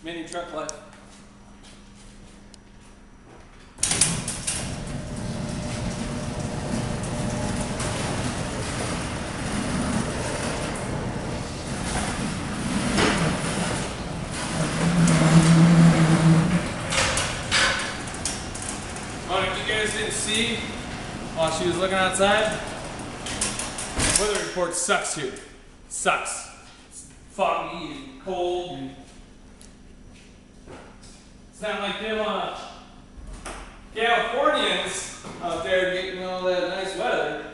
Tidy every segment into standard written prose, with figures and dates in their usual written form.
Mini truck life. Oh, if you guys didn't see while she was looking outside, weather report sucks here. Sucks. It's foggy and cold. And it's not like them Californians out there getting all that nice weather.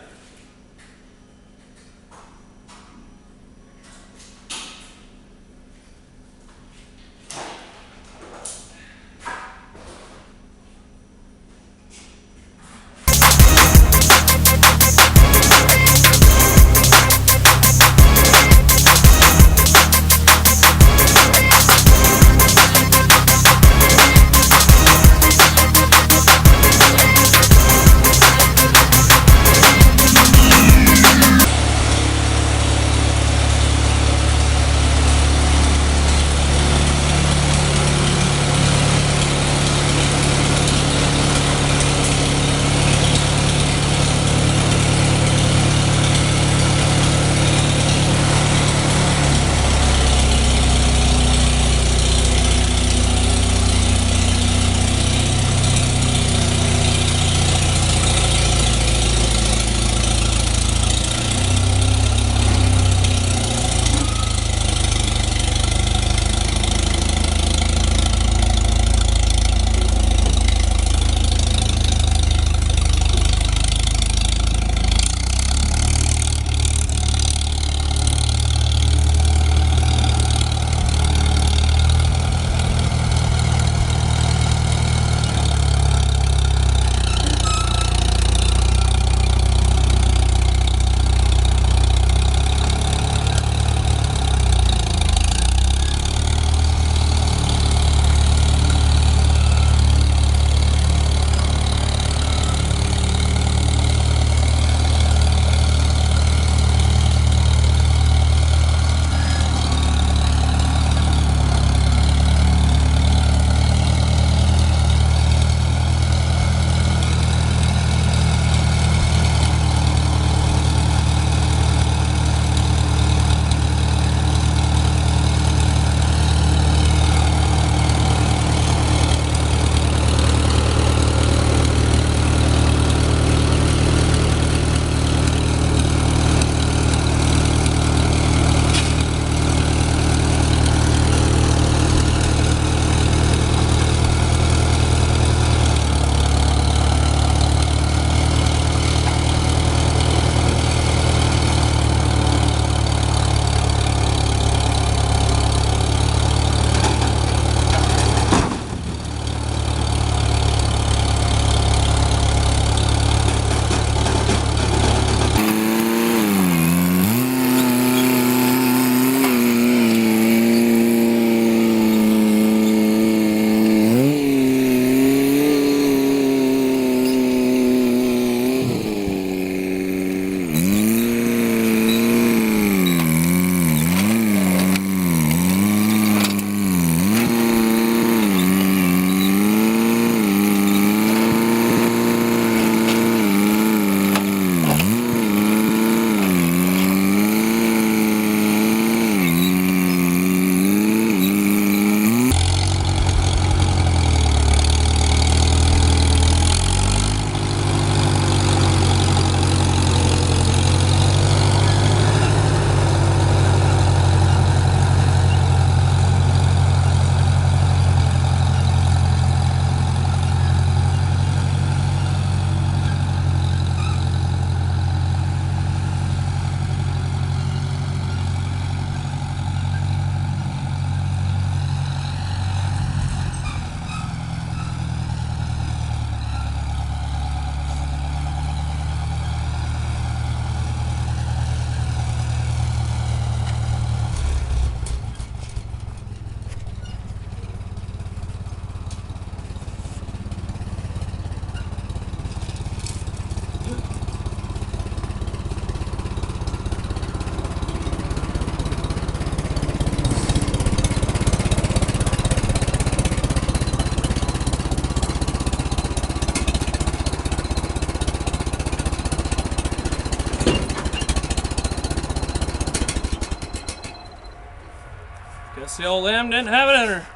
Guess the old lamb didn't have it in her.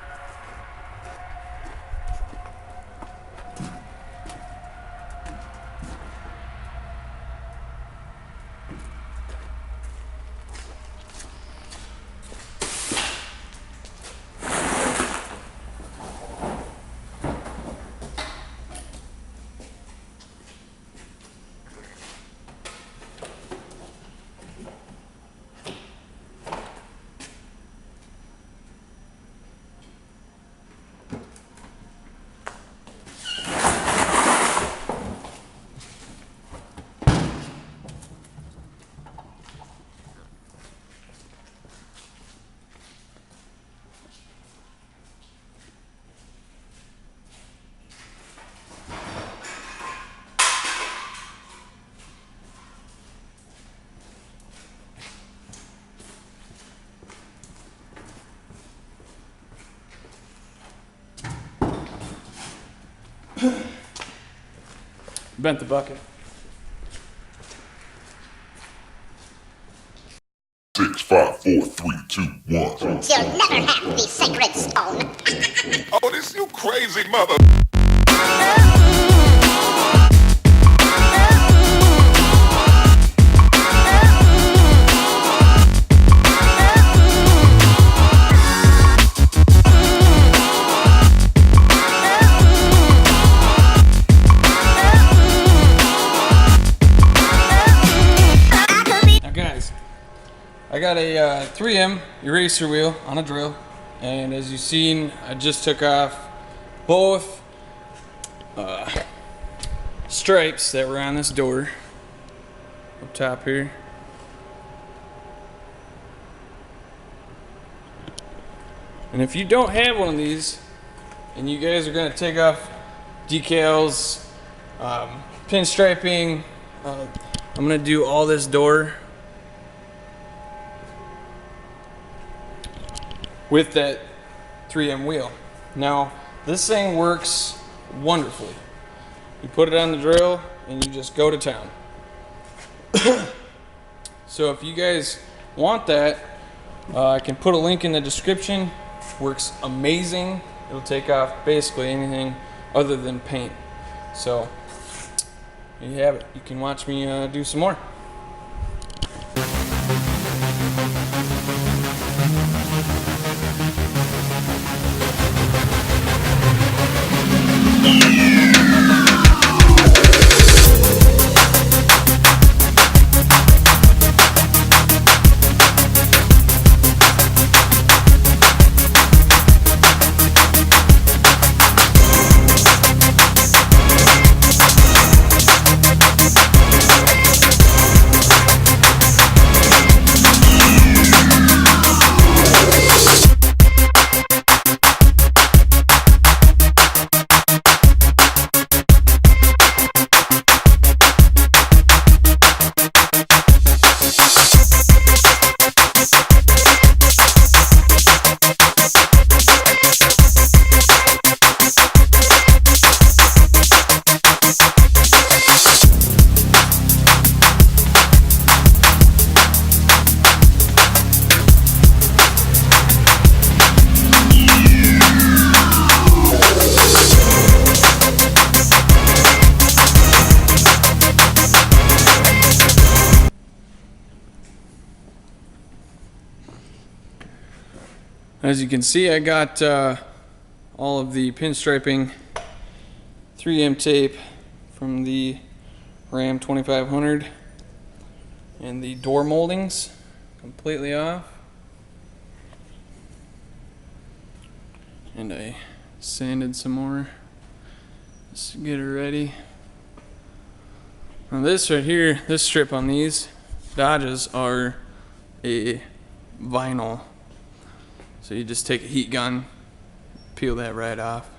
Bent the bucket. 6, 5, 4, 3, 2, 1. You'll never have the sacred stone. Oh, this you crazy mother. I got a 3M eraser wheel on a drill, and as you've seen, I just took off both stripes that were on this door up top here. And if you don't have one of these and you guys are going to take off decals, pinstriping, I'm going to do all this door with that 3M wheel. Now, this thing works wonderfully. You put it on the drill and you just go to town. So if you guys want that, I can put a link in the description. Works amazing. It'll take off basically anything other than paint. So, there you have it. You can watch me do some more. As you can see, I got all of the pinstriping 3M tape from the Ram 2500 and the door moldings completely off. And I sanded some more just to get it ready. Now this right here, this strip on these Dodges are a vinyl. So you just take a heat gun, peel that right off.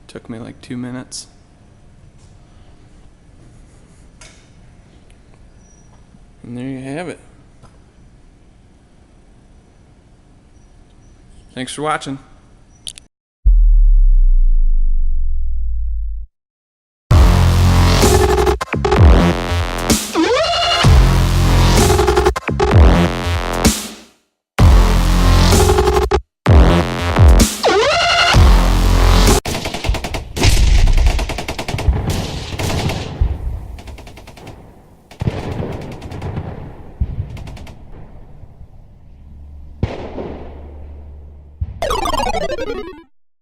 Took me like 2 minutes. And there you have it. Thanks for watching.